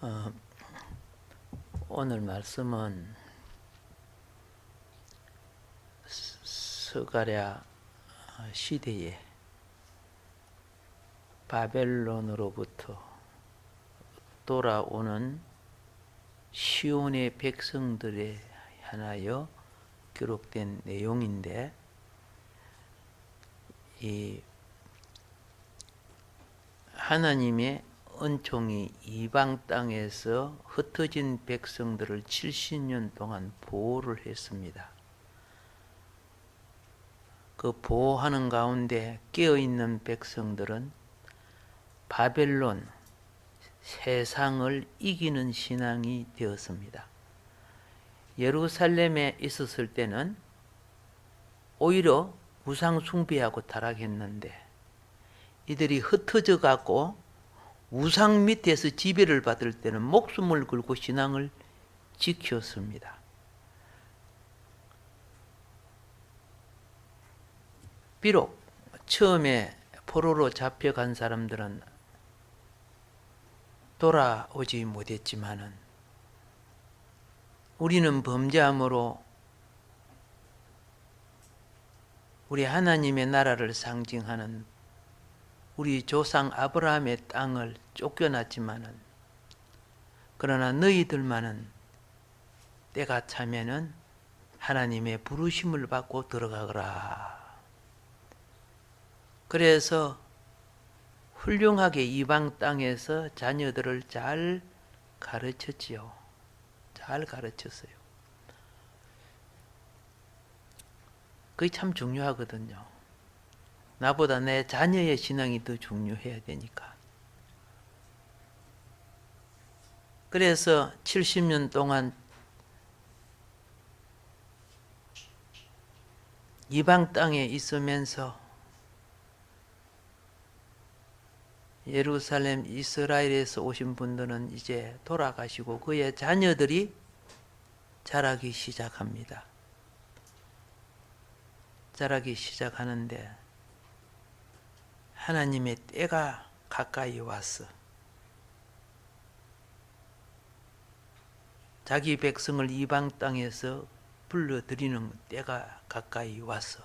어, 오늘 말씀은 스가랴 시대에 바벨론으로부터 돌아오는 시온의 백성들에 한하여 기록된 내용인데, 이 하나님의 은총이 이방 땅에서 흩어진 백성들을 70년 동안 보호를 했습니다. 그 보호하는 가운데 깨어있는 백성들은 바벨론, 세상을 이기는 신앙이 되었습니다. 예루살렘에 있었을 때는 오히려 우상 숭배하고 타락했는데, 이들이 흩어져 갖고 우상 밑에서 지배를 받을 때는 목숨을 걸고 신앙을 지켰습니다. 비록 처음에 포로로 잡혀간 사람들은 돌아오지 못했지만은, 우리는 범죄함으로 우리 하나님의 나라를 상징하는 우리 조상 아브라함의 땅을 쫓겨났지만은, 그러나 너희들만은 때가 차면은 하나님의 부르심을 받고 들어가거라. 그래서 훌륭하게 이방 땅에서 자녀들을 잘 가르쳤지요. 잘 가르쳤어요. 그게 참 중요하거든요. 나보다 내 자녀의 신앙이 더 중요해야 되니까. 그래서 70년 동안 이방 땅에 있으면서 예루살렘, 이스라엘에서 오신 분들은 이제 돌아가시고 그의 자녀들이 자라기 시작합니다. 자라기 시작하는데 하나님의 때가 가까이 왔어. 자기 백성을 이방 땅에서 불러들이는 때가 가까이 왔어.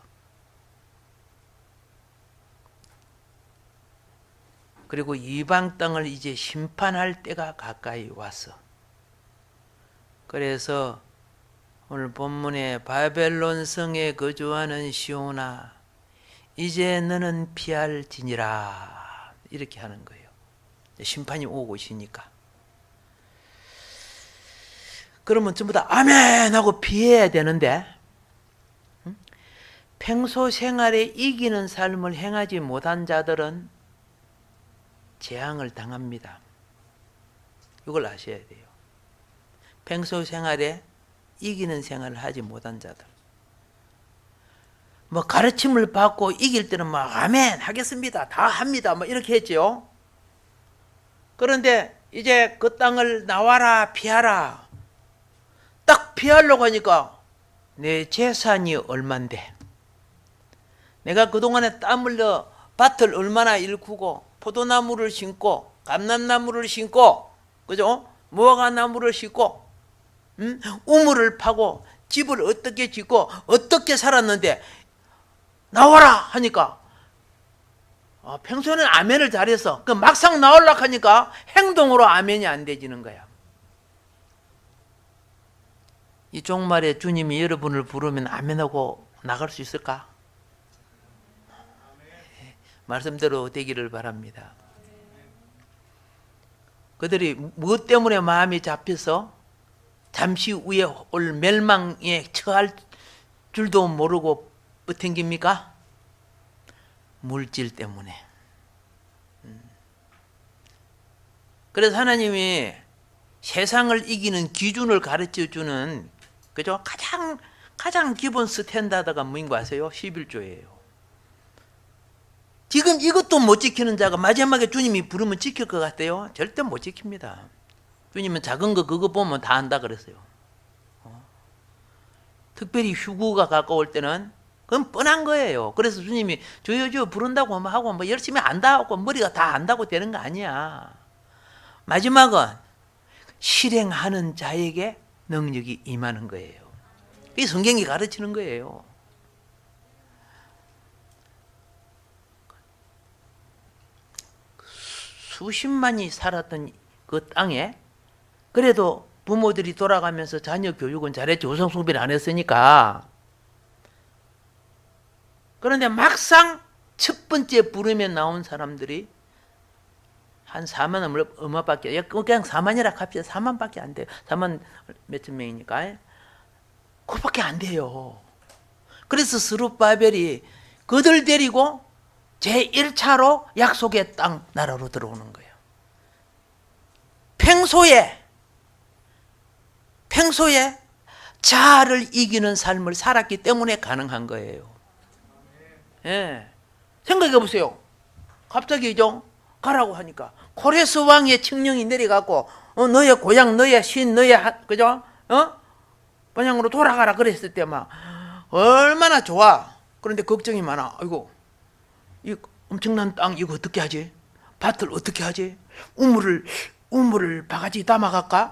그리고 이방 땅을 이제 심판할 때가 가까이 왔어. 그래서 오늘 본문에 바벨론 성에 거주하는 시온아, 이제 너는 피할지니라, 이렇게 하는 거예요. 심판이 오고 있으니까. 그러면 전부 다 아멘 하고 피해야 되는데, 평소 생활에 이기는 삶을 행하지 못한 자들은 재앙을 당합니다. 이걸 아셔야 돼요. 평소 생활에 이기는 생활을 하지 못한 자들. 뭐 가르침을 받고 이길 때는 막 아멘 하겠습니다, 다 합니다, 뭐 이렇게 했죠. 그런데 이제 그 땅을 나와라, 피하라. 딱 피하려고 하니까 내 재산이 얼만데, 내가 그동안에 땀 흘려 밭을 얼마나 일구고 포도나무를 심고 감람나무를 심고, 그죠? 무화과나무를 심고, 우물을 파고 집을 어떻게 짓고 어떻게 살았는데 나와라 하니까 평소에는 아멘을 잘해서 그 막상 나오려고 하니까 행동으로 아멘이 안 되지는 거야. 이 종말에 주님이 여러분을 부르면 아멘하고 나갈 수 있을까? 말씀대로 되기를 바랍니다. 그들이 무엇 때문에 마음이 잡혀서 잠시 후에 올 멸망에 처할 줄도 모르고 버팅깁니까? 물질 때문에. 그래서 하나님이 세상을 이기는 기준을 가르쳐주는, 그죠? 가장 기본 스탠다드가 뭐인 거 아세요? 11조예요. 지금 이것도 못 지키는 자가 마지막에 주님이 부르면 지킬 것 같아요? 절대 못 지킵니다. 주님은 작은 거 그거 보면 다 한다 그랬어요. 특별히 휴구가 가까울 때는 그건 뻔한 거예요. 그래서 주님이 주여 부른다고 하고 뭐 열심히 안다고 머리가 다 안다고 되는 거 아니야. 마지막은 실행하는 자에게 능력이 임하는 거예요. 이 성경이 가르치는 거예요. 수십만이 살았던 그 땅에 그래도 부모들이 돌아가면서 자녀 교육은 잘했지, 우상숭배를 안 했으니까. 그런데 막상 첫 번째 부름에 나온 사람들이 한 4만 얼마밖에, 그냥 4만이라 합시다. 4만밖에 안 돼요. 4만 몇천 명이니까. 그밖에 안 돼요. 그래서 스룹바벨이 그들 데리고 제1차로 약속의 땅 나라로 들어오는 거예요. 평소에 자아를 이기는 삶을 살았기 때문에 가능한 거예요. 예. 생각해 보세요. 갑자기 가라고 하니까 코레스 왕의 칙령이 내려가고 너의 고향, 너의 신, 너의 그죠? 본향으로 돌아가라 그랬을 때 막 얼마나 좋아. 그런데 걱정이 많아. 아이고, 이 엄청난 땅 이거 어떻게 하지? 밭을 어떻게 하지? 우물을 바가지 담아갈까?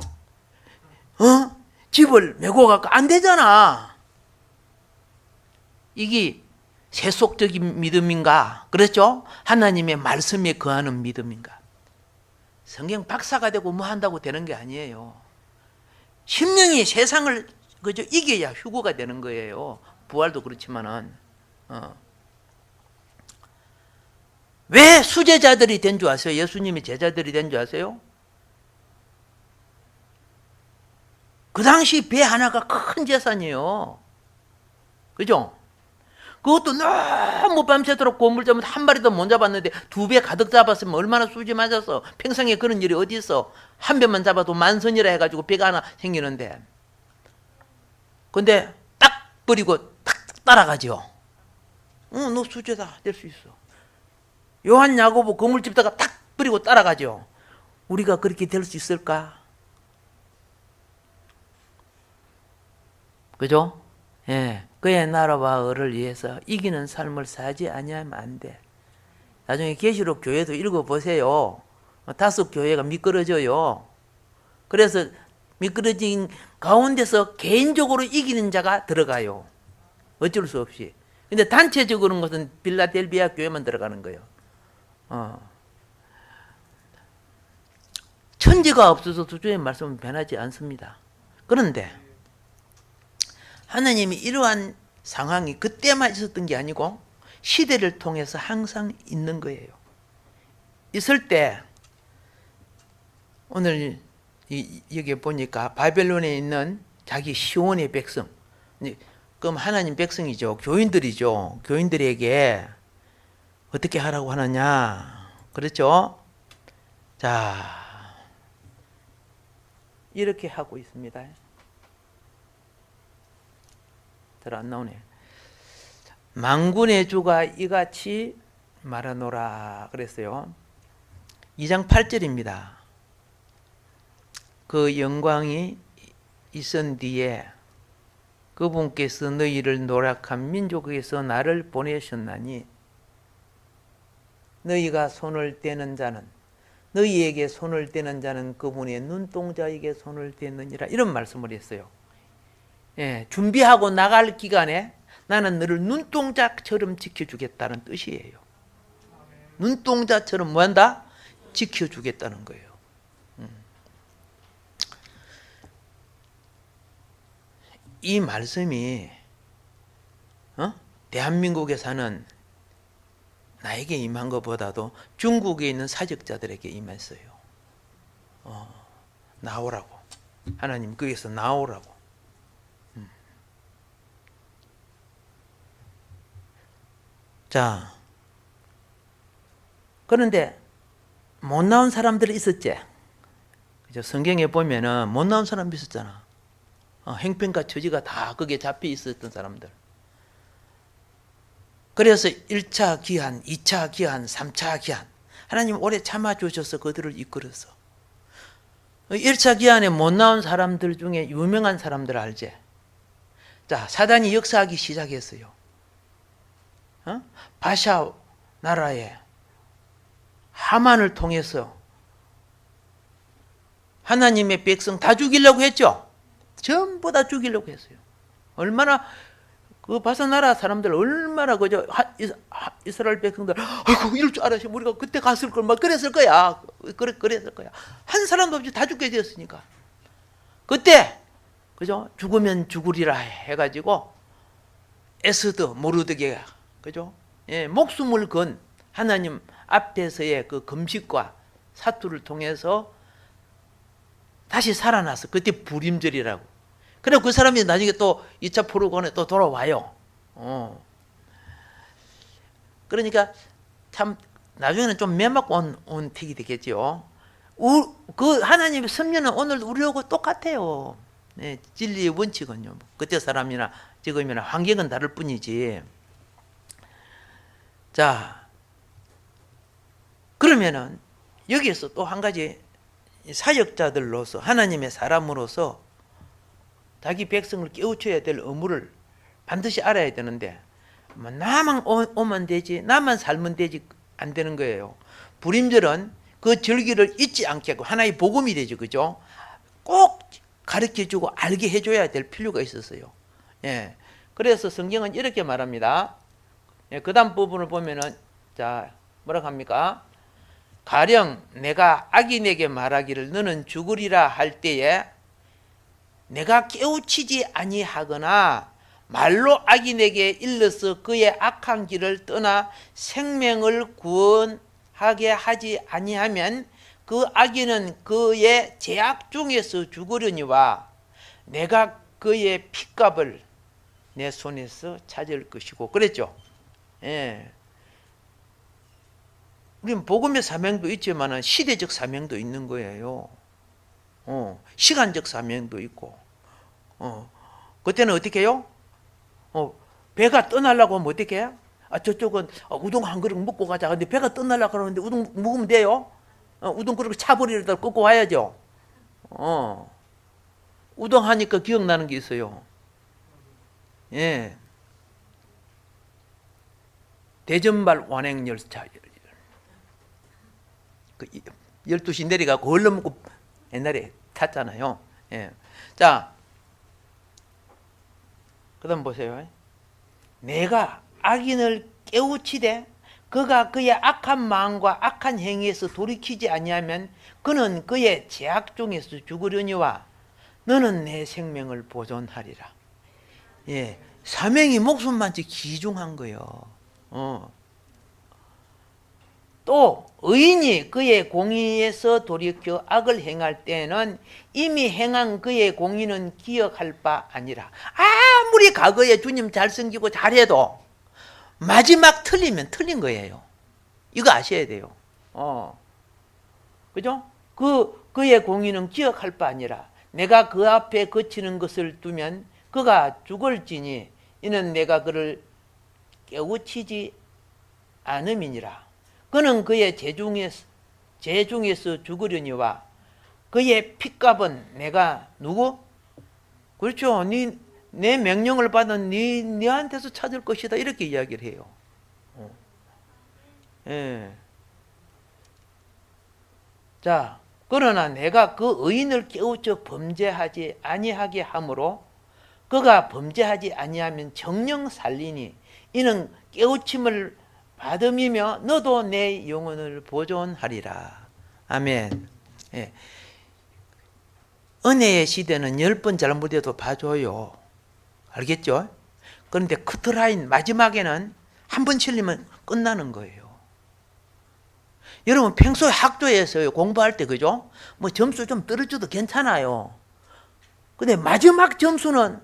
집을 메고 갈까? 안 되잖아. 이게 세속적인 믿음인가? 그렇죠? 하나님의 말씀에 거하는 믿음인가? 성경 박사가 되고 뭐 한다고 되는 게 아니에요. 심령이 세상을 그저 이겨야 휴거가 되는 거예요. 부활도 그렇지만은. 왜 수제자들이 된 줄 아세요? 예수님이 제자들이 된 줄 아세요? 그 당시 배 하나가 큰 재산이에요. 그죠? 그것도 너무 밤새도록 고물 잡으면 한 마리도 못 잡았는데 2배 가득 잡았으면 얼마나 수지 맞았어. 평생에 그런 일이 어디 있어. 한 배만 잡아도 만선이라 해가지고 배가 하나 생기는데. 근데 딱 버리고 딱 따라가죠. 너 수제다 될 수 있어. 요한 야고보 그물 집다가 딱 버리고 따라가죠. 우리가 그렇게 될 수 있을까? 그죠? 예. 그의 나라와 을을 위해서 이기는 삶을 살지 아니하면 안 돼. 나중에 계시록 교회도 읽어보세요. 5 교회가 미끄러져요. 그래서 미끄러진 가운데서 개인적으로 이기는 자가 들어가요. 어쩔 수 없이. 근데 단체적으로는 것은 빌라델비아 교회만 들어가는 거예요. 천지가 없어서 주의 말씀은 변하지 않습니다. 그런데 하나님이 이러한 상황이 그때만 있었던 게 아니고 시대를 통해서 항상 있는 거예요. 있을 때 오늘 여기 보니까 바벨론에 있는 자기 시온의 백성, 그럼 하나님 백성이죠. 교인들이죠. 교인들에게 어떻게 하라고 하느냐. 그렇죠? 자, 이렇게 하고 있습니다. 잘 안 나오네. 만군의 주가 이같이 말하노라 그랬어요. 2장 8절입니다. 그 영광이 있은 뒤에 그분께서 너희를 노력한 민족에서 나를 보내셨나니 너희가 손을 떼는 자는 너희에게 손을 떼는 자는 그분의 눈동자에게 손을 떼느니라 이런 말씀을 했어요. 예, 준비하고 나갈 기간에 나는 너를 눈동자처럼 지켜주겠다는 뜻이에요. 눈동자처럼 뭐한다? 지켜주겠다는 거예요. 이 말씀이 대한민국에 사는 나에게 임한 것보다도 중국에 있는 사역자들에게 임했어요. 나오라고. 하나님 거기서 나오라고. 자, 그런데 못 나온 사람들이 있었지. 그죠? 성경에 보면은 못 나온 사람이 있었잖아. 행편과 처지가 다 거기에 잡혀 있었던 사람들. 그래서 1차 기한, 2차 기한, 3차 기한. 하나님 오래 참아주셔서 그들을 이끌었어. 1차 기한에 못 나온 사람들 중에 유명한 사람들 알지? 자, 사단이 역사하기 시작했어요. 바샤 나라에 하만을 통해서 하나님의 백성 다 죽이려고 했죠. 전부 다 죽이려고 했어요. 얼마나 그 바사나라 사람들 얼마나 그저 이스라엘 백성들 아이고 이럴 줄 알았으면 우리가 그때 갔을 걸 막 그랬을 거야. 그랬을 거야. 한 사람도 없이 다 죽게 되었으니까. 그때 그죠? 죽으면 죽으리라 해가지고 에스더 모르드게가 그죠? 예, 목숨을 건 하나님 앞에서의 그 금식과 사투를 통해서 다시 살아났어. 그때 불임절이라고. 그래 그 사람이 나중에 또 2차 포로권에 또 돌아와요. 그러니까 참 나중에는 좀 매맞고 온 택이 되겠죠. 그 하나님의 섭리는 오늘 우리하고 똑같아요. 네, 진리의 원칙은요. 그때 사람이나 지금이나 환경은 다를 뿐이지. 자, 그러면은 여기에서 또 한 가지 사역자들로서 하나님의 사람으로서 자기 백성을 깨우쳐야 될 의무를 반드시 알아야 되는데 뭐 나만 오면 되지 나만 살면 되지 안 되는 거예요. 불임절은 그 절기를 잊지 않게 하고 하나의 복음이 되죠. 그죠? 꼭 가르쳐주고 알게 해줘야 될 필요가 있었어요. 예. 그래서 성경은 이렇게 말합니다. 예, 그 다음 부분을 보면은 자 뭐라고 합니까? 가령 내가 악인에게 말하기를 너는 죽으리라 할 때에 내가 깨우치지 아니하거나 말로 악인에게 일러서 그의 악한 길을 떠나 생명을 구원하게 하지 아니하면 그 악인은 그의 죄악 중에서 죽으려니와 내가 그의 핏값을 내 손에서 찾을 것이고 그랬죠. 예. 우리는 복음의 사명도 있지만 시대적 사명도 있는 거예요. 시간적 사명도 있고. 그때는 어떻게 해요? 배가 떠나려고 하면 어떻게 해요? 저쪽은 우동 한 그릇 먹고 가자. 근데 배가 떠나려고 그러는데 우동 먹으면 돼요? 우동 그릇 차버리려다 꺾고 와야죠. 우동 하니까 기억나는 게 있어요. 예. 대전발 완행열차. 12시 내려가고 얼른 먹고 옛날에 탔잖아요. 예. 자, 그 다음 보세요. 내가 악인을 깨우치되 그가 그의 악한 마음과 악한 행위에서 돌이키지 아니하면 그는 그의 죄악 중에서 죽으려니와 너는 내 생명을 보존하리라. 예, 사명이 목숨만치 귀중한 거예요. 또 의인이 그의 공의에서 돌이켜 악을 행할 때에는 이미 행한 그의 공의는 기억할 바 아니라. 아무리 과거에 주님 잘 섬기고 잘해도 마지막 틀리면 틀린 거예요. 이거 아셔야 돼요. 그죠? 그의 공의는 기억할 바 아니라 내가 그 앞에 거치는 것을 두면 그가 죽을지니 이는 내가 그를 깨우치지 않음이니라. 그는 그의 죄 중에서 죽으려니와 그의 핏값은 내가 누구? 그렇죠. 내 명령을 받은 네한테서 찾을 것이다. 이렇게 이야기를 해요. 예. 자, 그러나 내가 그 의인을 깨우쳐 범죄하지 아니하게 하므로 그가 범죄하지 아니하면 정령 살리니 이는 깨우침을 받음이며 너도 내 영혼을 보존하리라. 아멘. 예. 은혜의 시대는 10번 잘못해도 봐줘요. 알겠죠? 그런데 커트라인 마지막에는 한 번 틀리면 끝나는 거예요. 여러분 평소에 학교에서요 공부할 때 그죠? 뭐 점수 좀 떨어져도 괜찮아요. 근데 마지막 점수는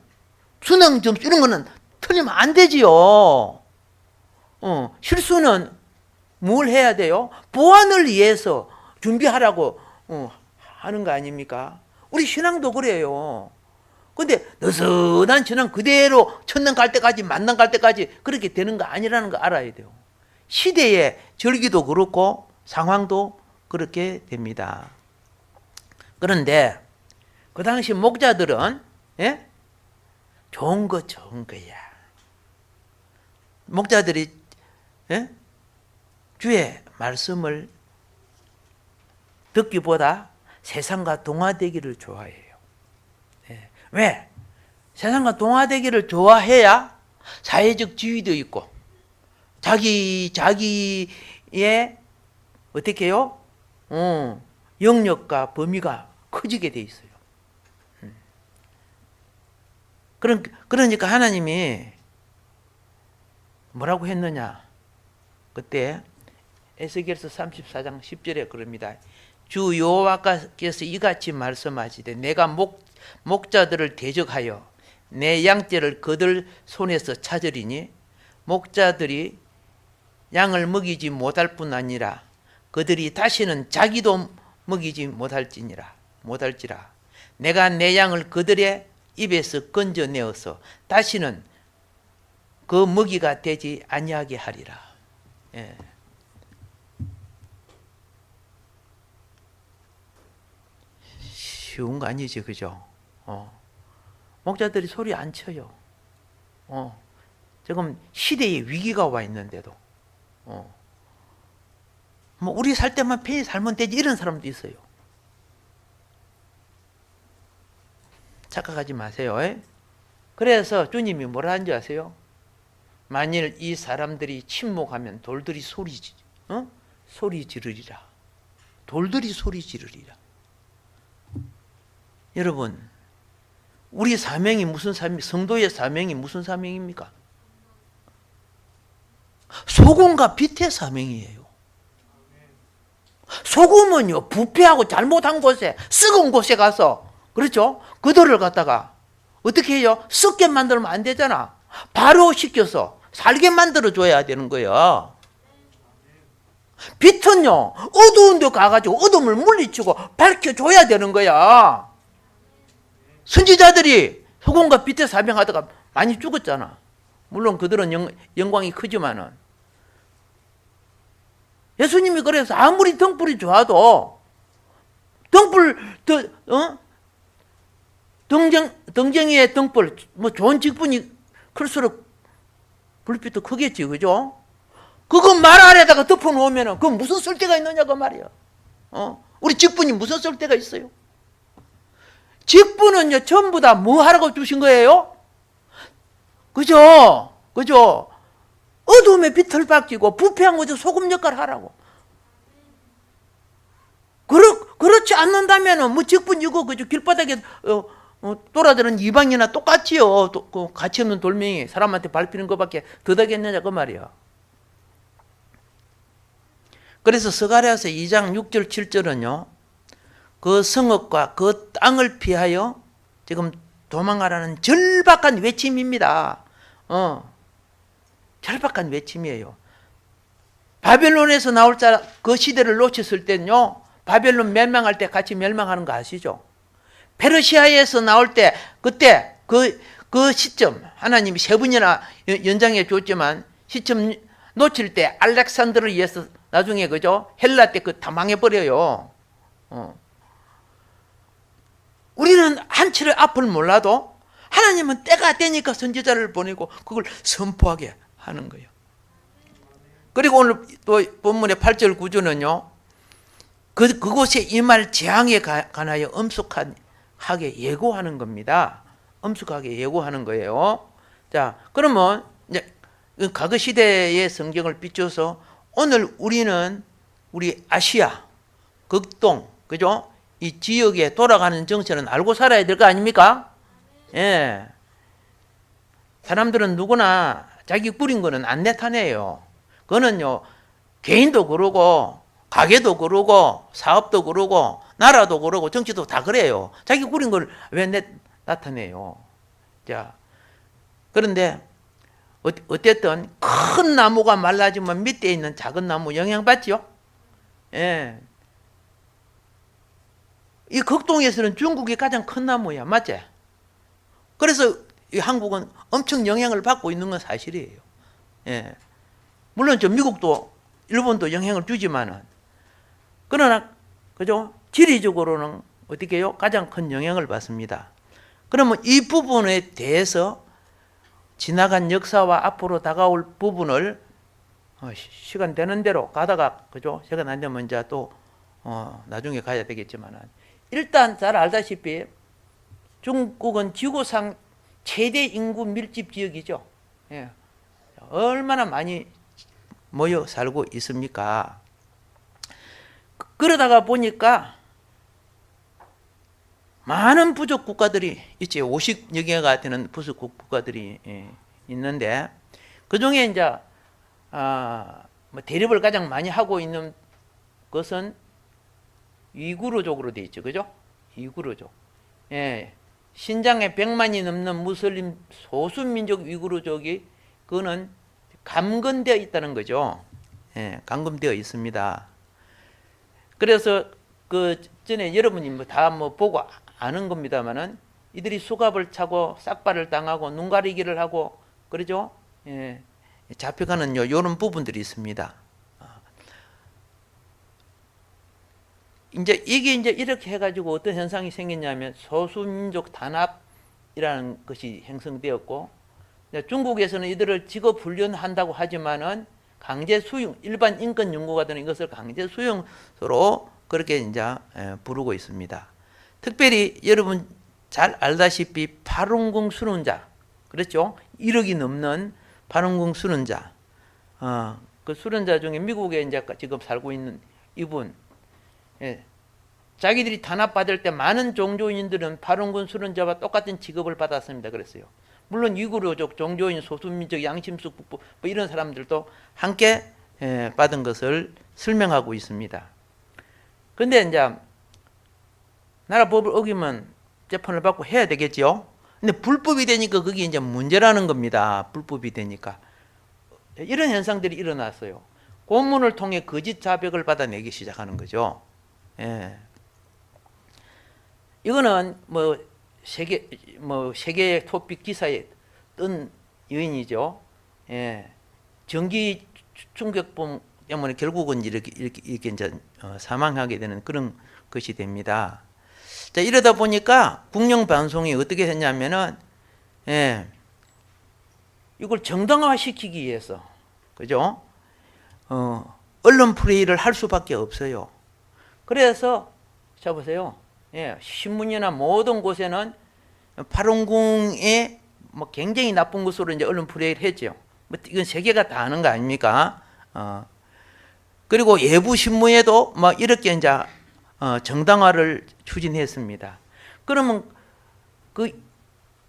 수능 점수 이런 거는 틀리면 안 되지요. 실수는 뭘 해야 돼요? 보완을 위해서 준비하라고 하는 거 아닙니까? 우리 신앙도 그래요. 근데 느슨한 신앙 그대로 천당 갈 때까지 만당 갈 때까지 그렇게 되는 거 아니라는 거 알아야 돼요. 시대의 절기도 그렇고 상황도 그렇게 됩니다. 그런데 그 당시 목자들은 예? 좋은 거야. 목자들이 예? 주의 말씀을 듣기보다 세상과 동화되기를 좋아해요. 예. 왜? 세상과 동화되기를 좋아해야 사회적 지위도 있고 자기의 어떻게 해요? 영역과 범위가 커지게 돼 있어요. 그러니까 하나님이 뭐라고 했느냐? 그때 에스겔서 34장 10절에 그럽니다. 주 여호와께서 이같이 말씀하시되 내가 목자들을 대적하여 내 양떼를 그들 손에서 찾으리니 목자들이 양을 먹이지 못할 뿐 아니라 그들이 다시는 자기도 먹이지 못할지라. 내가 내 양을 그들의 입에서 건져내어서 다시는 그 먹이가 되지 아니하게 하리라. 예. 쉬운 거 아니지, 그죠? 목자들이 소리 안 쳐요. 지금 시대에 위기가 와 있는데도. 뭐 우리 살 때만 편히 살면 되지 이런 사람도 있어요. 착각하지 마세요. 그래서 주님이 뭐라 하는지 아세요? 만일 이 사람들이 침묵하면 돌들이 소리 지르리라. 돌들이 소리 지르리라. 여러분, 우리 사명이 무슨 사명, 성도의 사명이 무슨 사명입니까? 소금과 빛의 사명이에요. 소금은요, 부패하고 잘못한 곳에, 썩은 곳에 가서, 그렇죠? 그들을 갖다가 어떻게 해요? 썩게 만들면 안 되잖아. 바로 시켜서 살게 만들어줘야 되는 거예요. 빛은요, 어두운 데 가가지고 어둠을 물리치고 밝혀줘야 되는 거야. 선지자들이 소금과 빛의 사명하다가 많이 죽었잖아. 물론 그들은 영광이 크지만은. 예수님이 그래서 아무리 등불이 좋아도 등쟁이의 등불, 뭐 좋은 직분이 클수록 불빛도 크겠지, 그죠? 그거 말 아래다가 덮어놓으면은 그건 무슨 쓸데가 있느냐고 말이야. 우리 직분이 무슨 쓸데가 있어요? 직분은요, 전부 다 뭐 하라고 주신 거예요? 그죠? 어둠에 빛을 밝히고 부패한 곳에 소금 역할을 하라고. 그렇지 않는다면은 뭐 직분 이거 그죠? 길바닥에 돌아다니는 이방이나 똑같지요. 그 가치 없는 돌멩이 사람한테 밟히는 것밖에 더 되겠느냐 그 말이야. 그래서 스가랴서 2장 6절 7절은요. 그 성읍과 그 땅을 피하여 지금 도망가라는 절박한 외침입니다. 절박한 외침이에요. 바벨론에서 나올 자 그 시대를 놓쳤을 때는요. 바벨론 멸망할 때 같이 멸망하는 거 아시죠? 페르시아에서 나올 때 그때 그 시점 하나님이 세 번이나 연장해 줬지만 시점 놓칠 때 알렉산더를 위해서 나중에 그죠? 헬라 때 그 다 망해버려요. 우리는 한치를 앞을 몰라도 하나님은 때가 되니까 선지자를 보내고 그걸 선포하게 하는 거예요. 그리고 오늘 또 본문의 8절 9절은요. 그곳에 임할 재앙에 관하여 엄숙하게 예고하는 겁니다. 엄숙하게 예고하는 거예요. 자, 그러면 이제 과거 시대의 성경을 비춰서 오늘 우리는 우리 아시아, 극동, 그죠? 이 지역에 돌아가는 정체는 알고 살아야 될 거 아닙니까? 예. 사람들은 누구나 자기 꾸린 거는 안 나타내요. 그거는요, 개인도 그러고, 가게도 그러고, 사업도 그러고, 나라도 그러고, 정치도 다 그래요. 자기 꾸린 걸 왜 나타내요? 자, 그런데, 어쨌든, 큰 나무가 말라지면 밑에 있는 작은 나무 영향받죠? 예. 이 극동에서는 중국이 가장 큰 나무야. 맞지? 그래서 이 한국은 엄청 영향을 받고 있는 건 사실이에요. 예. 물론 저 미국도 일본도 영향을 주지만은 그러나 그죠? 지리적으로는 어떻게 해요? 가장 큰 영향을 받습니다. 그러면 이 부분에 대해서 지나간 역사와 앞으로 다가올 부분을 시간 되는 대로 가다가 그죠? 시간 안 되면 이제 또 나중에 가야 되겠지만은 일단 잘 알다시피 중국은 지구상 최대 인구 밀집 지역이죠. 예. 얼마나 많이 모여 살고 있습니까? 그러다가 보니까 많은 부족 국가들이 있지. 50여 개가 되는 부족 국가들이 있는데 그 중에 이제 뭐 대립을 가장 많이 하고 있는 것은 위구르족으로 되어 있죠. 그죠? 위구르족. 예. 신장에 100만이 넘는 무슬림 소수민족 위구르족이 그거는 감금되어 있다는 거죠. 예, 감금되어 있습니다. 그래서 그 전에 여러분이 뭐 다 뭐 보고 아는 겁니다만은 이들이 수갑을 차고 싹발을 당하고 눈 가리기를 하고 그러죠. 예, 잡혀가는 요런 부분들이 있습니다. 이제 이게 이제 이렇게 해가지고 어떤 현상이 생겼냐면 소수민족 단합이라는 것이 형성되었고 중국에서는 이들을 직업 훈련한다고 하지만은 강제 수용, 일반 인권 연구가 되는 이것을 강제 수용소로 그렇게 이제 부르고 있습니다. 특별히 여러분 잘 알다시피 파룬궁 수련자, 그렇죠? 1억이 넘는 파룬궁 수련자, 그 수련자 중에 미국에 이제 지금 살고 있는 이분, 예, 자기들이 단합받을 때 많은 종교인들은 파룬궁 수련자와 똑같은 직업을 받았습니다. 그랬어요. 물론 위구르족, 종교인, 소수민족, 양심수 북부 뭐 이런 사람들도 함께 받은 것을 설명하고 있습니다. 그런데 이제 나라 법을 어기면 재판을 받고 해야 되겠죠. 근데 불법이 되니까 그게 이제 문제라는 겁니다. 불법이 되니까 이런 현상들이 일어났어요. 고문을 통해 거짓 자백을 받아내기 시작하는 거죠. 예. 이거는 뭐 세계 토픽 기사에 뜬 요인이죠. 예. 전기 충격범 때문에 결국은 이렇게 이제 사망하게 되는 그런 것이 됩니다. 자, 이러다 보니까 국영 방송이 어떻게 했냐면은, 예, 이걸 정당화 시키기 위해서, 그죠? 언론 프레이를 할 수밖에 없어요. 그래서, 자 보세요. 예, 신문이나 모든 곳에는 파룬궁에 뭐 굉장히 나쁜 것으로 이제 언론 프레이를 했죠. 뭐 이건 세계가 다 아는 거 아닙니까? 그리고 예부 신문에도 뭐 이렇게 이제 정당화를 추진했습니다. 그러면 그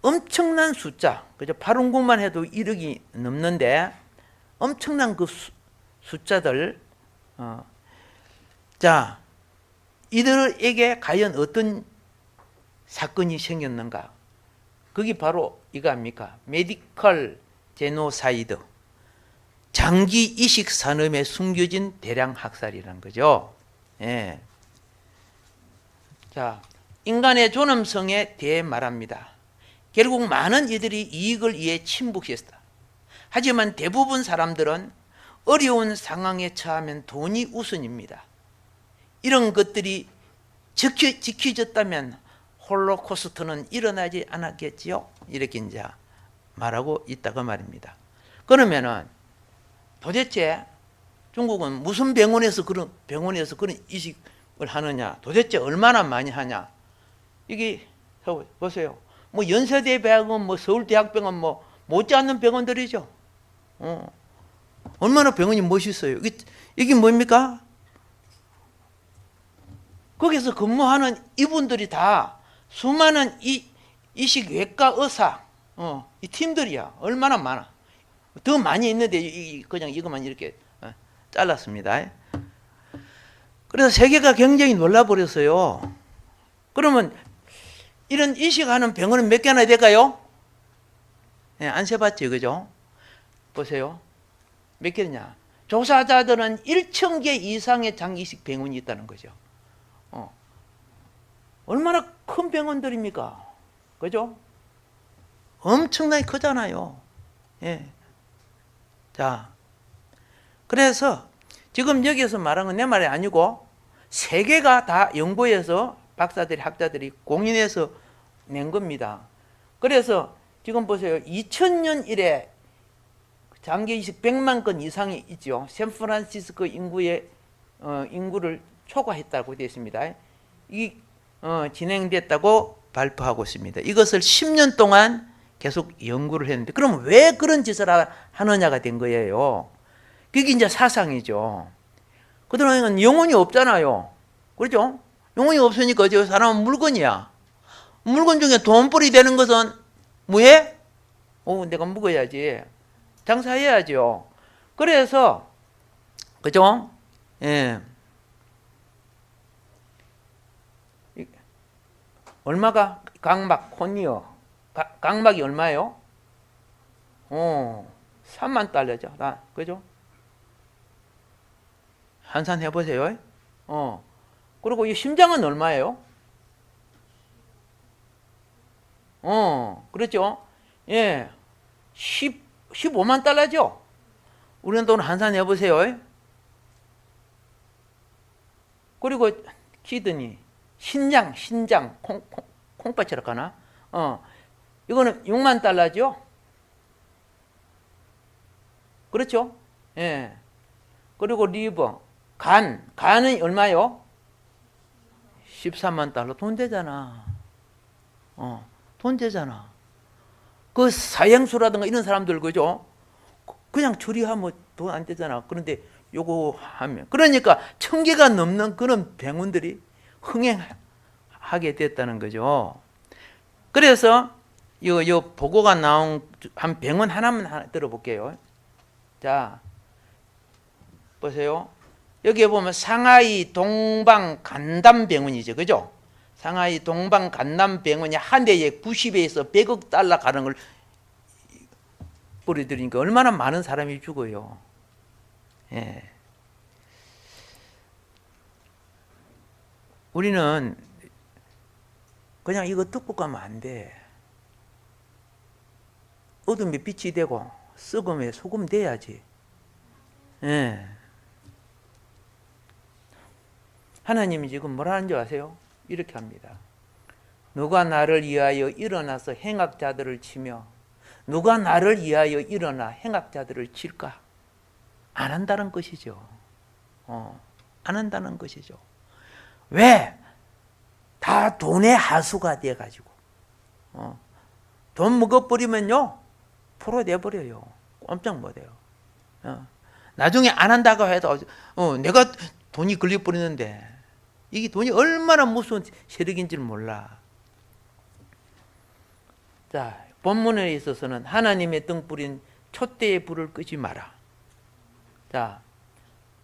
엄청난 숫자, 그죠? 파룬궁만 해도 1억이 넘는데 엄청난 그 숫자들, 자, 이들에게 과연 어떤 사건이 생겼는가? 그게 바로 이거 아닙니까? 메디컬 제노사이드, 장기 이식 산업에 숨겨진 대량 학살이라는 거죠. 예. 자, 인간의 존엄성에 대해 말합니다. 결국 많은 이들이 이익을 위해 침묵했다. 하지만 대부분 사람들은 어려운 상황에 처하면 돈이 우선입니다. 이런 것들이 지켜졌다면 홀로코스트는 일어나지 않았겠지요? 이렇게 이제 말하고 있다고 말입니다. 그러면은 도대체 중국은 무슨 병원에서 그런 이식을 하느냐? 도대체 얼마나 많이 하냐? 이게 보세요. 뭐 연세대병원, 뭐 서울대학병원, 뭐 못지않는 병원들이죠. 얼마나 병원이 멋있어요. 이게 뭡니까? 거기서 근무하는 이분들이 다 수많은 이식외과 의사, 이 팀들이야. 얼마나 많아. 더 많이 있는데 그냥 이것만 이렇게 잘랐습니다. 그래서 세계가 굉장히 놀라버렸어요. 그러면 이런 이식하는 병원은 몇 개나 될까요? 네, 안 세봤죠, 그죠? 보세요. 몇 개냐? 조사자들은 1,000개 이상의 장기 이식 병원이 있다는 거죠. 얼마나 큰 병원들입니까? 그죠? 엄청나게 크잖아요. 예. 자, 그래서 지금 여기서 말한 건 내 말이 아니고 세계가 다 연구해서 박사들이, 학자들이 공인해서 낸 겁니다. 그래서 지금 보세요. 2000년 이래 장기 이식 100만 건 이상이 있죠. 샌프란시스코 인구의 인구를 초과했다고 되어 있습니다. 이 진행됐다고 발표하고 있습니다. 이것을 10년 동안 계속 연구를 했는데, 그럼 왜 그런 짓을 하느냐가 된 거예요. 그게 이제 사상이죠. 그동안은 영혼이 없잖아요. 그렇죠? 영혼이 없으니까 저 사람은 물건이야. 물건 중에 돈벌이 되는 것은 뭐해? 내가 먹어야지. 장사해야죠. 그래서, 그죠? 예. 얼마가? 강막, 콘이요. 강막이 얼마예요? 3만 달러죠. 그죠? 한산 해보세요. 그리고 이 심장은 얼마예요? 그렇죠? 예. 15만 달러죠? 우리는 돈 한산 해보세요. 그리고 키드니, 신장, 콩팥이라 하나? 이거는 6만 달러죠? 그렇죠? 예. 그리고 리버, 간은 얼마요? 13만 달러. 돈 되잖아. 돈 되잖아. 그 사형수라든가 이런 사람들, 그죠? 그냥 처리하면 돈 안 되잖아. 그런데 요거 하면. 그러니까 1000개가 넘는 그런 병원들이 흥행하게 됐다는 거죠. 그래서 요 보고가 나온 한 병원 하나만 들어볼게요. 자, 보세요. 여기에 보면 상하이 동방간담병원이죠. 그죠? 상하이 동방간담병원이 한 해에 90에서 100억 달러 가는 걸 뿌려드리니까 얼마나 많은 사람이 죽어요. 예. 우리는 그냥 이거 듣고 가면 안 돼. 어둠에 빛이 되고 썩음에 소금 돼야지. 예. 하나님이 지금 뭐라는 줄 아세요? 이렇게 합니다. 누가 나를 위하여 일어나서 행악자들을 치며 누가 나를 위하여 일어나 행악자들을 칠까? 안 한다는 것이죠. 안 한다는 것이죠. 왜? 다 돈의 하수가 돼가지고 돈 먹어버리면요 프로 돼버려요. 꼼짝 못해요. 나중에 안 한다고 해도 내가 돈이 걸려버리는데 이게 돈이 얼마나 무서운 세력인지를 몰라. 자, 본문에 있어서는 하나님의 등불인 촛대의 불을 끄지 마라. 자,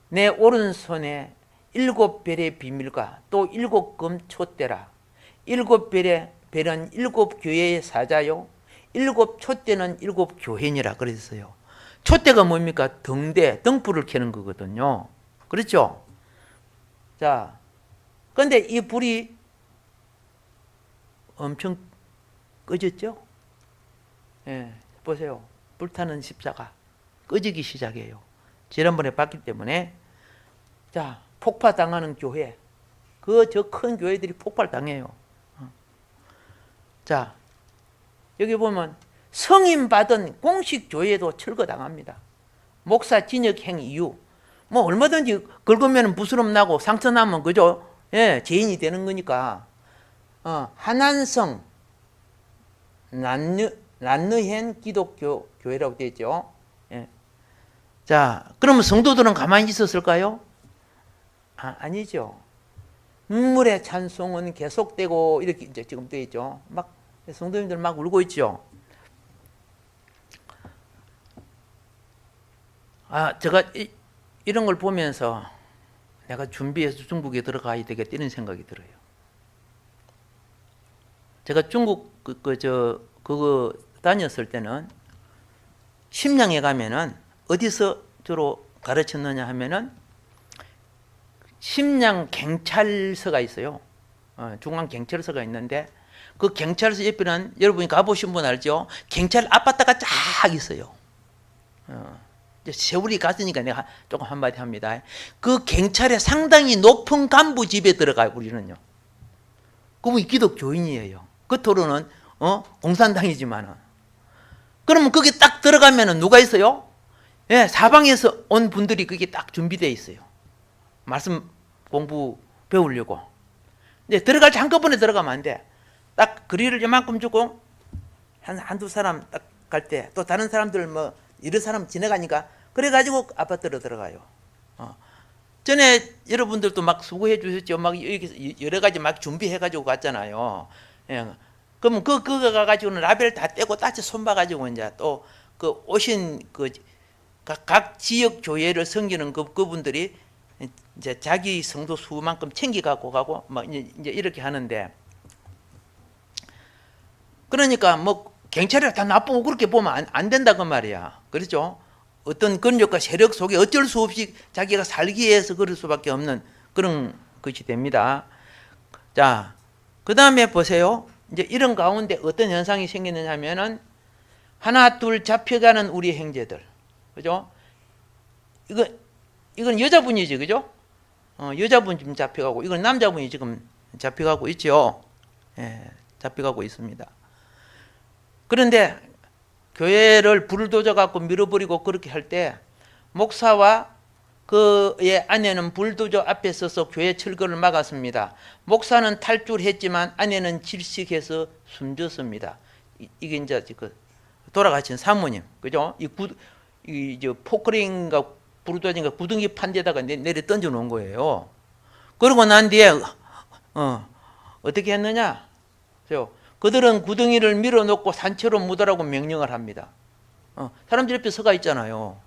내 오른손에 7별의 비밀과 또 7금 촛대라. 7별의 별은 7교회의 사자요 7 촛대는 7 교회니라 그랬어요. 촛대가 뭡니까? 등불을 켜는 거거든요. 그렇죠? 자, 그런데 이 불이 엄청 꺼졌죠? 예, 보세요. 불타는 십자가 꺼지기 시작해요. 지난번에 봤기 때문에. 자, 폭파당하는 교회, 저 큰 교회들이 폭발당해요. 자, 여기 보면 성인 받은 공식 교회도 철거당합니다. 목사 진역행 이유, 뭐 얼마든지 긁으면 부스럼 나고 상처 나면 그죠? 예, 죄인이 되는 거니까. 한안성 란느헨 기독교 교회라고 되어 있죠. 예. 자, 그러면 성도들은 가만히 있었을까요? 아니죠. 눈물의 찬송은 계속되고 이렇게 이제 지금 되어 있죠. 막 성도님들 막 울고 있죠. 제가 이런 걸 보면서 내가 준비해서 중국에 들어가야 되겠다 이런 생각이 들어요. 제가 중국 그거 다녔을 때는 심양에 가면은 어디서 주로 가르쳤느냐 하면은 심양 경찰서가 있어요. 중앙 경찰서가 있는데 그 경찰서 옆에는 여러분이 가보신 분 알죠? 경찰 아파트가 쫙 있어요. 세월이 갔으니까 내가 조금 한마디 합니다. 그 경찰의 상당히 높은 간부 집에 들어가요. 우리는요. 그분이 기독교인이에요. 겉으로는 공산당이지만은. 그러면 거기 딱 들어가면은 누가 있어요? 예, 사방에서 온 분들이 그게 딱 준비되어 있어요. 말씀 공부 배우려고. 이제 들어갈 때 한꺼번에 들어가면 안 돼. 딱 거리를 이만큼 주고 한두 사람 딱 갈 때 또 다른 사람들 뭐 이런 사람 지나가니까 그래가지고 아파트로 들어가요. 전에 여러분들도 막 수고해 주셨죠. 막 여러 가지 막 준비해가지고 갔잖아요. 예. 그러면 그거 가가지고는 라벨 다 떼고 따지 손봐가지고 이제 또 그 오신 그 각 지역 교회를 섬기는 그분들이 이제 자기 성도 수만큼 챙겨갖고 가고 막 이제 이렇게 하는데, 그러니까 뭐 경찰이 다 나쁘고 그렇게 보면 안 된다 그 말이야. 그렇죠? 어떤 권력과 세력 속에 어쩔 수 없이 자기가 살기 위해서 그럴 수밖에 없는 그런 것이 됩니다. 자, 그 다음에 보세요. 이제 이런 가운데 어떤 현상이 생기느냐 하면은 하나 둘 잡혀가는 우리 형제들, 그죠? 이건 여자분이지, 그죠? 여자분 지금 잡혀가고, 이건 남자분이 지금 잡혀가고 있죠. 예, 잡혀가고 있습니다. 그런데 교회를 불도저 갖고 밀어버리고 그렇게 할 때 목사와 그의 아내는 불도저 앞에 서서 교회 철거를 막았습니다. 목사는 탈출했지만 아내는 질식해서 숨졌습니다. 이게 이제 그 돌아가신 사모님, 그죠? 이 포크레인가 불도저인가 구덩이 판 데다가 내려 던져 놓은 거예요. 그러고 난 뒤에 어떻게 했느냐? 그들은 구덩이를 밀어놓고 산채로 묻으라고 명령을 합니다. 사람들 옆에 서가 있잖아요.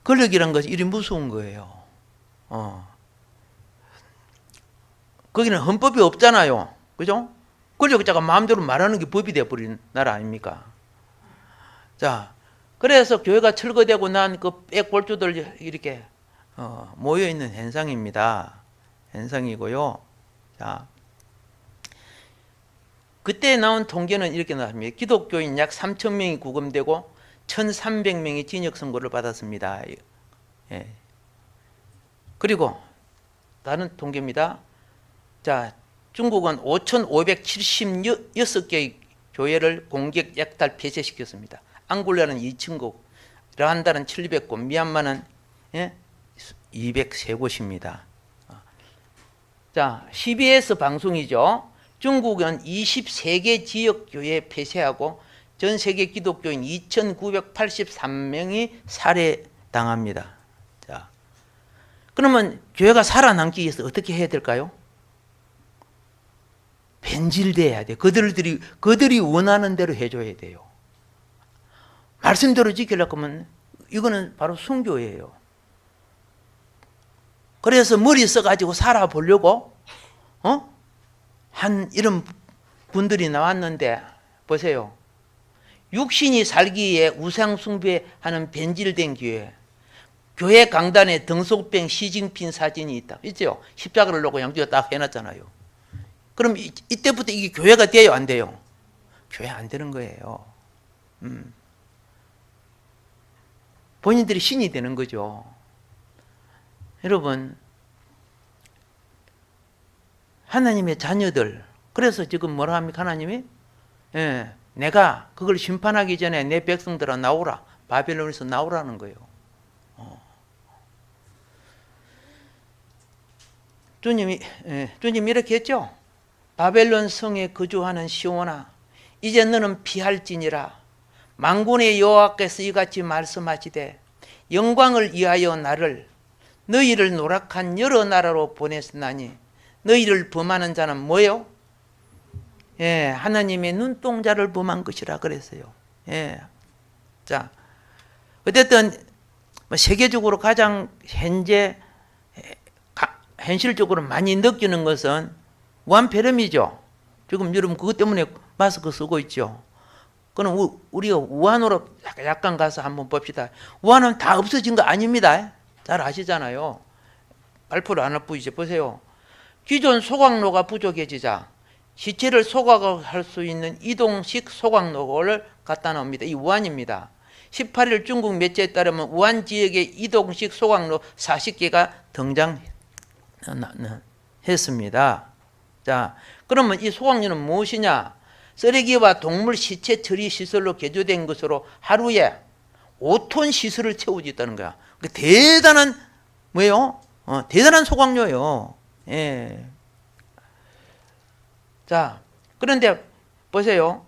권력이란 것이 이리 무서운 거예요. 거기는 헌법이 없잖아요. 그죠? 권력자가 마음대로 말하는 게 법이 되어버린 나라 아닙니까? 자, 그래서 교회가 철거되고 난 그 백골조들 이렇게 모여있는 현상입니다. 현상이고요. 자, 그때 나온 통계는 이렇게 나왔습니다. 기독교인 약 3,000명이 구금되고 1,300명이 징역 선고를 받았습니다. 예. 그리고 다른 통계입니다. 자, 중국은 5,576개의 교회를 공격, 약탈, 폐쇄시켰습니다. 앙골라는 2,000곳, 르완다는 700곳, 미얀마는 203곳입니다. 자, CBS 방송이죠. 중국은 23개 지역 교회 폐쇄하고 전 세계 기독교인 2,983명이 살해당합니다. 자, 그러면 교회가 살아남기 위해서 어떻게 해야 될까요? 변질돼야 돼. 그들이 원하는 대로 해줘야 돼요. 말씀대로 지키려고 하면 이거는 바로 순교예요. 그래서 머리 써가지고 살아보려고 한 이런 분들이 나왔는데 보세요. 육신이 살기 위해 우상 숭배하는 변질된 교회 강단에 덩속병 시진핑 사진이 있다. 있죠? 십자가를 놓고 양쪽에 딱 해놨잖아요. 그럼 이때부터 이게 교회가 돼요, 안 돼요? 교회 안 되는 거예요. 본인들이 신이 되는 거죠. 여러분, 하나님의 자녀들, 그래서 지금 뭐라 합니까, 하나님이? 예, 내가 그걸 심판하기 전에 내 백성들아 나오라, 바벨론에서 나오라는 거예요. 주님이 이렇게 했죠. 바벨론 성에 거주하는 시온아, 이제 너는 피할지니라. 만군의 여호와께서 이같이 말씀하시되, 영광을 위하여 나를 너희를 노력한 여러 나라로 보냈으나니 너희를 범하는 자는 뭐요? 예, 하나님의 눈동자를 범한 것이라 그랬어요. 예. 자, 어쨌든 세계적으로 가장 현실적으로 많이 느끼는 것은 우한폐렴이죠. 지금 여러분 그것 때문에 마스크 쓰고 있죠. 그럼 우리가 우한으로 약간 가서 한번 봅시다. 우한은 다 없어진 거 아닙니다. 잘 아시잖아요. 발표를 안 하고 이제 보세요. 기존 소각로가 부족해지자 시체를 소각할 수 있는 이동식 소각로를 갖다 놉니다. 이 우한입니다. 18일 중국 매체에 따르면 우한 지역에 이동식 소각로 40개가 등장했습니다. 자, 그러면 이 소각로는 무엇이냐? 쓰레기와 동물 시체 처리 시설로 개조된 것으로 하루에 5톤 시설을 채우고 있다는 거야. 대단한 뭐예요? 대단한 소각로예요. 예. 자, 그런데 보세요.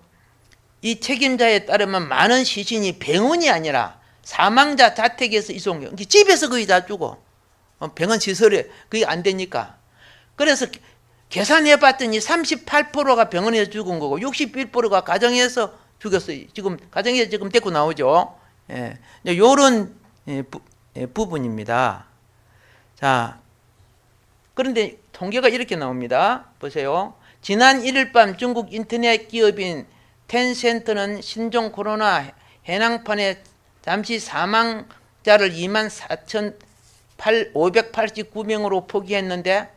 이 책임자에 따르면 많은 시신이 병원이 아니라 사망자 자택에서 이송, 집에서 거의 다 죽어. 병원 시설에 그게 안 되니까. 그래서 계산해 봤더니 38%가 병원에서 죽은 거고 61%가 가정에서 죽였어요. 지금 가정에서 지금 데리고 나오죠. 예. 요런 부분입니다. 자, 그런데 통계가 이렇게 나옵니다. 보세요. 지난 1일 밤 중국 인터넷 기업인 텐센트는 신종 코로나 해낭판에 잠시 사망자를 24,589명으로 포기했는데,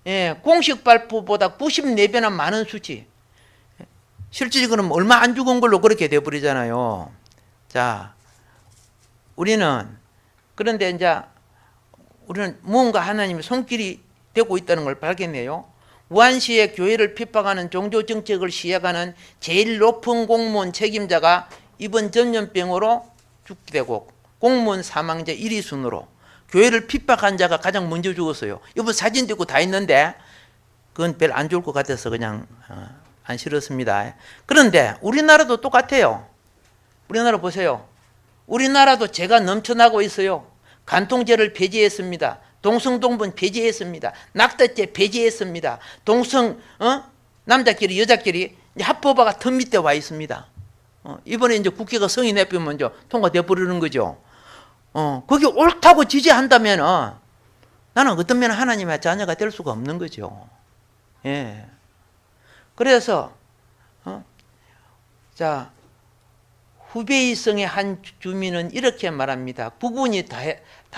예, 공식 발표보다 94배나 많은 수치. 실질적으로는 얼마 안 죽은 걸로 그렇게 돼버리잖아요. 자, 그런데 이제 우리는 무언가 하나님의 손길이 되고 있다는 걸 발견해요. 우한시의 교회를 핍박하는 종교 정책을 시행하는 제일 높은 공무원 책임자가 이번 전염병으로 죽게 되고 공무원 사망자 1위 순으로 교회를 핍박한 자가 가장 먼저 죽었어요. 이번 사진도 있고 다 있는데 그건 별 안 좋을 것 같아서 그냥 안 실었습니다. 그런데 우리나라도 똑같아요. 우리나라 보세요. 우리나라도 죄가 넘쳐나고 있어요. 간통죄를 폐지했습니다. 동성동본 폐지했습니다. 낙태죄 폐지했습니다. 남자끼리 여자끼리 합법화가 턱 밑에 와 있습니다. 이번에 이제 국회가 성의 내쁘면 이제 통과돼 버리는 거죠. 그게 옳다고 지지한다면 나는 어떤 면은 하나님의 자녀가 될 수가 없는 거죠. 예. 그래서 자, 후베이성의 한 주민은 이렇게 말합니다. 부군이 다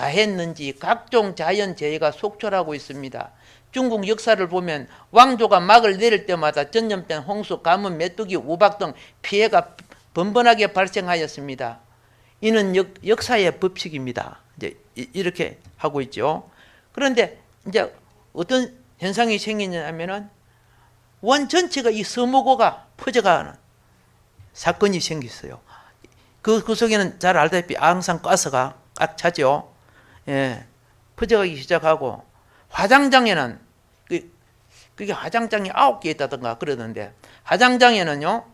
했는지 각종 자연재해가 속출하고 있습니다. 중국 역사를 보면 왕조가 막을 내릴 때마다 전염병, 홍수, 가뭄, 메뚜기, 우박 등 피해가 번번하게 발생하였습니다. 이는 역사의 법칙입니다. 이제 이렇게 하고 있죠. 그런데 이제 어떤 현상이 생기냐면은 원 전체가 이 서모고가 퍼져가는 사건이 생겼어요. 그 속에는 잘 알다시피 항상 가스가 꽉 차죠. 예, 퍼져가기 시작하고 화장장에는 그게 화장장이 9개 있다던가 그러던데 화장장에는요,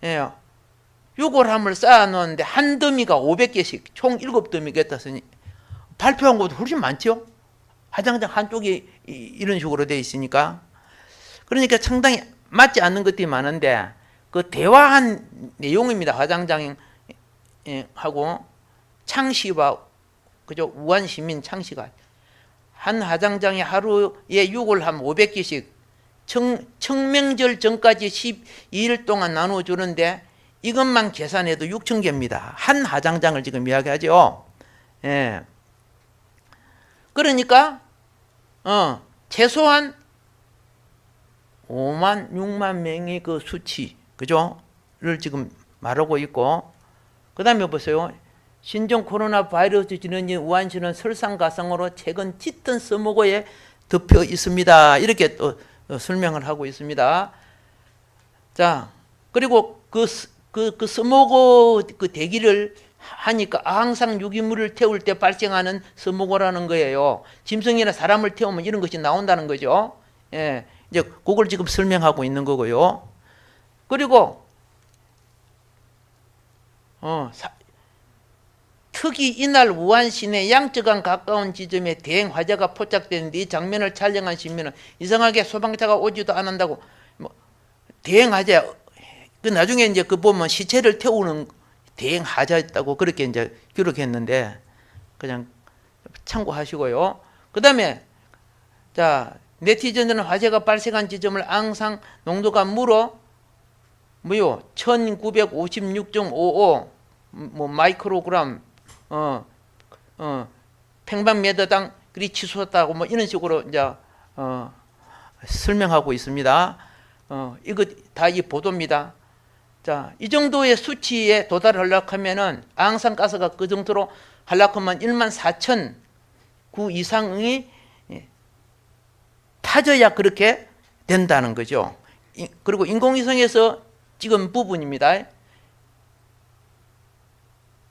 예, 유골함을 쌓아놓는데 한 더미가 500개씩 총 7더미가 있다으니 발표한 것보다 훨씬 많죠. 화장장 한쪽이 이런 식으로 되어 있으니까. 그러니까 상당히 맞지 않는 것들이 많은데 그 대화한 내용입니다. 화장장 하고 창씨와 그죠, 우한 시민 창씨가 한 화장장에 하루에 유골함 500개씩 청명절 전까지 12일 동안 나눠주는데 이것만 계산해도 6,000개입니다. 한 화장장을 지금 이야기하죠. 예. 그러니까 최소한 5만, 6만 명의 그 수치, 그죠?를 지금 말하고 있고, 그 다음에 보세요. 신종 코로나 바이러스 진원지 우한시는 설상가상으로 최근 짙은 서모고에 덮여 있습니다. 이렇게 또 설명을 하고 있습니다. 자, 그리고 그 서모고 그 대기를 하니까 항상 유기물을 태울 때 발생하는 서모고라는 거예요. 짐승이나 사람을 태우면 이런 것이 나온다는 거죠. 예, 이제 그걸 지금 설명하고 있는 거고요. 그리고 특히 이날 우한 시내 양쯔강 가까운 지점에 대형 화재가 포착되는데 이 장면을 촬영한 시민은 이상하게 소방차가 오지도 않는다고 대형 화재 그 나중에 이제 그 보면 시체를 태우는 대형 화재였다고 그렇게 이제 기록했는데 그냥 참고하시고요. 그다음에 자, 네티즌들은 화재가 발생한 지점을 항상 농도가 무려 1956.55 마이크로그램 평방미터당 그리 치솟았다고 이런 식으로 이제 설명하고 있습니다. 이거 다 이 보도입니다. 자, 이 정도의 수치에 도달하려고 하면은 앙상가스가 그 정도로 하려고 하면 14,000구 이상이 타져야 그렇게 된다는 거죠. 그리고 인공위성에서 찍은 부분입니다.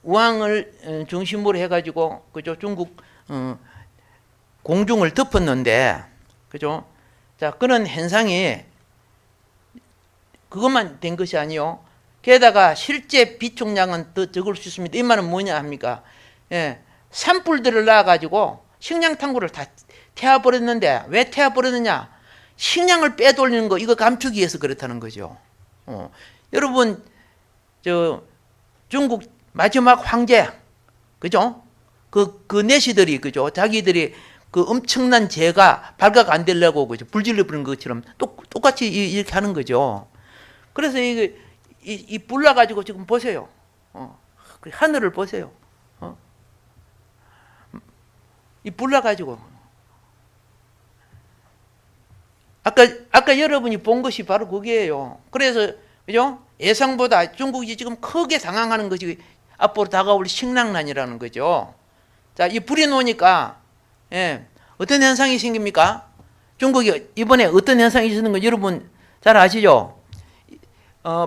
우항을 중심으로 해가지고 그죠, 중국 공중을 덮었는데 그죠? 자, 그런 현상이 그것만 된 것이 아니요. 게다가 실제 비총량은 더 적을 수 있습니다. 이 말은 뭐냐 합니까? 예, 산불들을 낳아가지고 식량 탐구를 다 태워버렸는데 왜 태워버렸느냐? 식량을 빼돌리는 거 이거 감추기 위해서 그렇다는 거죠. 여러분 저 중국 마지막 황제 그죠? 그 내시들이 그죠? 자기들이 그 엄청난 재가 발각 안 되려고 그죠? 불질러 버린 것처럼 똑같이 이렇게 하는 거죠. 그래서 이 불나 가지고 지금 보세요. 하늘을 보세요. 이 불나 가지고 아까 여러분이 본 것이 바로 그게예요. 그래서 그죠? 예상보다 중국이 지금 크게 당황하는 것이 앞으로 다가올 식량난이라는 거죠. 자, 이 불이 나오니까 예, 어떤 현상이 생깁니까? 중국이 이번에 어떤 현상이 있는 거 여러분 잘 아시죠?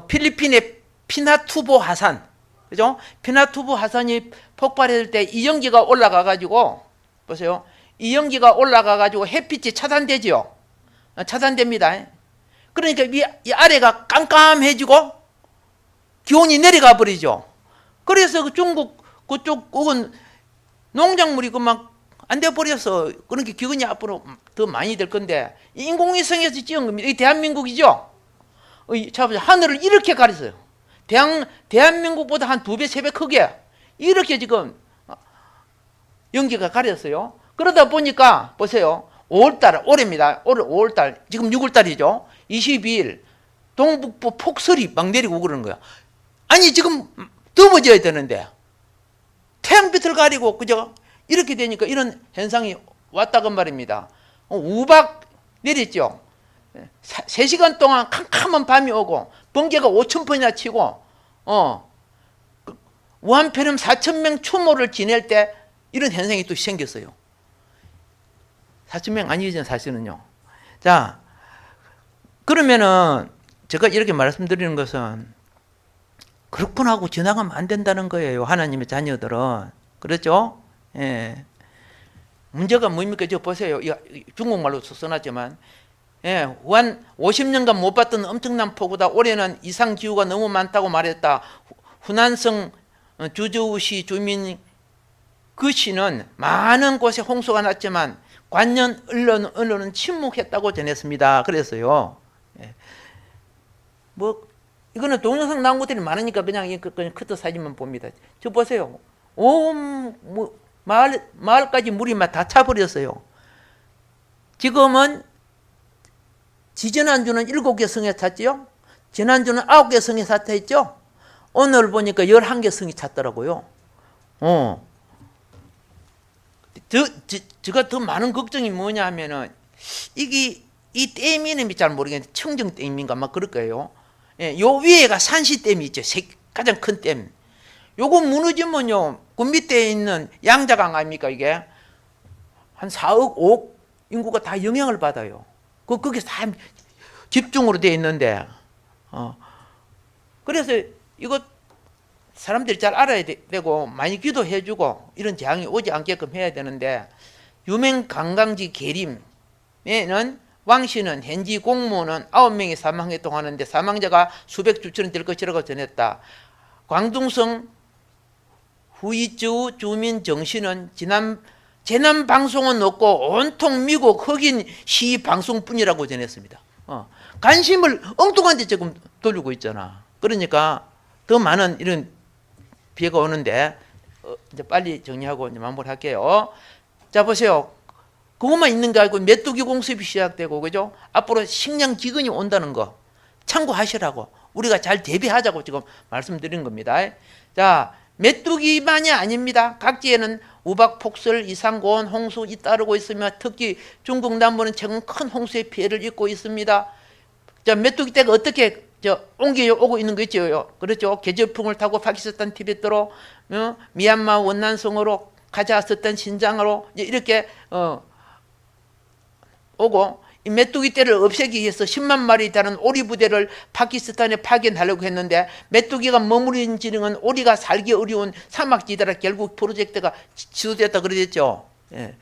필리핀의 피나투보 화산, 그죠? 피나투보 화산이 폭발했을 때 이 연기가 올라가 가지고 보세요. 이 연기가 올라가 가지고 햇빛이 차단되지요. 차단됩니다. 그러니까 이 아래가 깜깜해지고 기온이 내려가 버리죠. 그래서 그 중국 그쪽은 농작물이 그만 안 돼 버려서 그러니까 기근이 앞으로 더 많이 될 건데 인공위성에서 찍은 겁니다. 이 대한민국이죠. 하늘을 이렇게 가렸어요. 대한민국보다 한 2배, 3배 크게 이렇게 지금 연기가 가렸어요. 그러다 보니까 보세요. 5월달 올해입니다. 올해 5월달 지금 6월달이죠. 22일 동북부 폭설이 막 내리고 그러는 거야. 아니 지금 더워져야 되는데 태양빛을 가리고 그죠? 이렇게 되니까 이런 현상이 왔다고 말입니다. 우박 내렸죠. 3시간 동안 캄캄한 밤이 오고 번개가 5,000번이나 치고 우한폐렴 4,000명 추모를 지낼 때 이런 현상이 또 생겼어요. 4,000명 아니죠 사실은요. 자, 그러면은 제가 이렇게 말씀드리는 것은 그렇구나 하고 지나가면 안 된다는 거예요. 하나님의 자녀들은. 그렇죠? 예. 문제가 뭡니까? 저 보세요. 중국말로 써놨지만 예, 한 50년간 못 봤던 엄청난 폭우다. 올해는 이상기후가 너무 많다고 말했다. 후난성 주저우시 주민 그 시는 많은 곳에 홍수가 났지만 관련 언론은 침묵했다고 전했습니다. 그래서요. 예. 뭐 이거는 동영상 나온 것들이 많으니까 그냥 커트 사진만 봅니다. 저 보세요. 마을까지 물이 막 다 차버렸어요. 지금은 지지난주는 7개 성에 찼지요. 지난주는 9개 성에 찼죠. 오늘 보니까 11개 성이 찼더라고요. 제가 더 많은 걱정이 뭐냐 하면은 이 댐 이름이 잘 모르겠는데 청정댐인가 막 그럴 거예요. 예, 요 위에가 산시댐이 있죠. 가장 큰 댐. 요거 무너지면요, 그 밑에 있는 양자강 아닙니까, 이게? 한 4억, 5억 인구가 다 영향을 받아요. 거기서 다 집중으로 되어 있는데, 그래서 이거 사람들이 잘 알아야 되고, 많이 기도해주고, 이런 재앙이 오지 않게끔 해야 되는데, 유명 관광지 계림에는 왕씨는 현지 공무원은 9명이 사망했다고 하는데 사망자가 수백 주천이 될 것이라고 전했다. 광둥성 후이주 주민 정씨는 재난 방송은 없고 온통 미국 흑인 시 방송뿐이라고 전했습니다. 관심을 엉뚱한 데 지금 돌리고 있잖아. 그러니까 더 많은 이런 피해가 오는데 이제 빨리 정리하고 이제 마무리할게요. 자, 보세요. 그것만 있는 게 아니고 메뚜기 공습이 시작되고 그죠? 앞으로 식량 기근이 온다는 거 참고하시라고 우리가 잘 대비하자고 지금 말씀드린 겁니다. 자, 메뚜기만이 아닙니다. 각지에는 우박, 폭설, 이상고온, 홍수 잇따르고 있으며 특히 중국 남부는 최근 큰 홍수의 피해를 입고 있습니다. 자, 메뚜기 떼가 어떻게 옮겨오고 있는 거 있죠? 그렇죠? 계절풍을 타고 파키스탄, 티베트로 미얀마 원난성으로 가져왔었던 신장으로 이렇게 오고 이 메뚜기 떼를 없애기 위해서 10만 마리 다른 오리 부대를 파키스탄에 파견하려고 했는데 메뚜기가 머무르는 지능은 오리가 살기 어려운 사막지대라 결국 프로젝트가 취소됐다 그러겠죠. 예.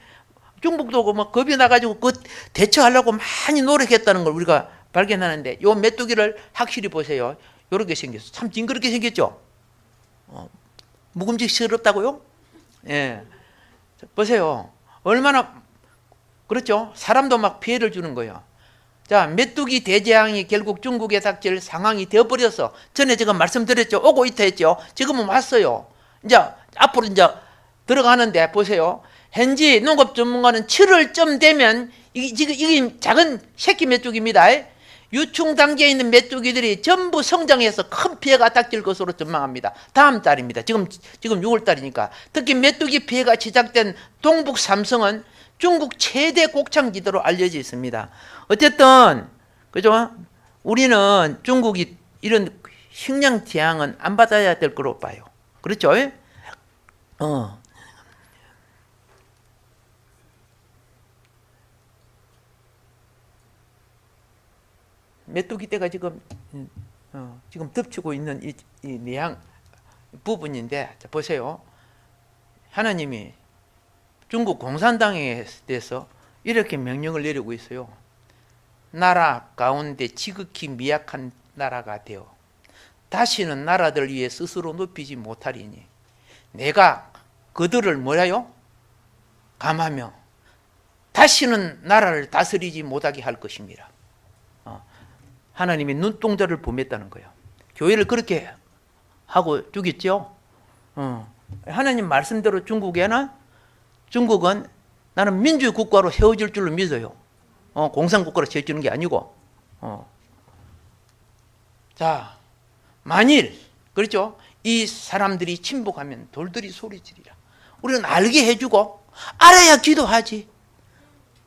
중국도 뭐 겁이 나가지고 그 대처하려고 많이 노력했다는 걸 우리가 발견하는데, 요 메뚜기를 확실히 보세요. 요렇게 생겼어. 참 징그럽게 생겼죠. 묵음직스럽다고요? 예. 보세요. 얼마나, 그렇죠? 사람도 막 피해를 주는 거예요. 자, 메뚜기 대재앙이 결국 중국에 닥칠 상황이 되어버렸어. 전에 제가 말씀드렸죠. 오고 있다 했죠. 지금은 왔어요. 이제 앞으로 이제 들어가는데 보세요. 현지 농업 전문가는 7월쯤 되면 이게 작은 새끼 메뚜기입니다. 유충 단계에 있는 메뚜기들이 전부 성장해서 큰 피해가 닥칠 것으로 전망합니다. 다음 달입니다. 지금 6월 달이니까. 특히 메뚜기 피해가 시작된 동북 삼성은 중국 최대 곡창지대로 알려져 있습니다. 어쨌든 그죠? 우리는 중국이 이런 식량 재앙은 안 받아야 될 거로 봐요. 그렇죠? 메뚜기 떼가 지금 덮치고 있는 이 내양 부분인데, 자, 보세요. 하나님이 중국 공산당에 대해서 이렇게 명령을 내리고 있어요. 나라 가운데 지극히 미약한 나라가 되어 다시는 나라들 위해 스스로 높이지 못하리니 내가 그들을 뭐라요? 감하며 다시는 나라를 다스리지 못하게 할 것입니다. 하나님이 눈동자를 범했다는 거예요. 교회를 그렇게 하고 죽였죠. 하나님 말씀대로 중국은 나는 민주국가로 세워질 줄로 믿어요. 공산국가로 세워지는 게 아니고. 자, 만일 그렇죠? 이 사람들이 침묵하면 돌들이 소리지리라. 우리는 알게 해주고 알아야 기도하지.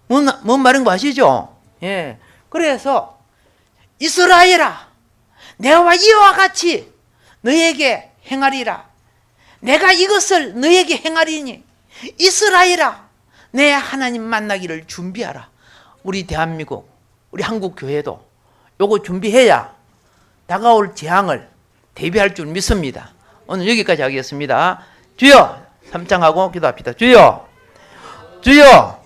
뭔 말인 거 아시죠? 예. 그래서 이스라엘아, 내가 이와 같이 너에게 행하리라. 내가 이것을 너에게 행하리니 이스라엘아, 내 하나님 만나기를 준비하라. 우리 대한민국, 우리 한국 교회도 요거 준비해야 다가올 재앙을 대비할 줄 믿습니다. 오늘 여기까지 하겠습니다. 주여, 삼창하고 기도합시다. 주여, 주여.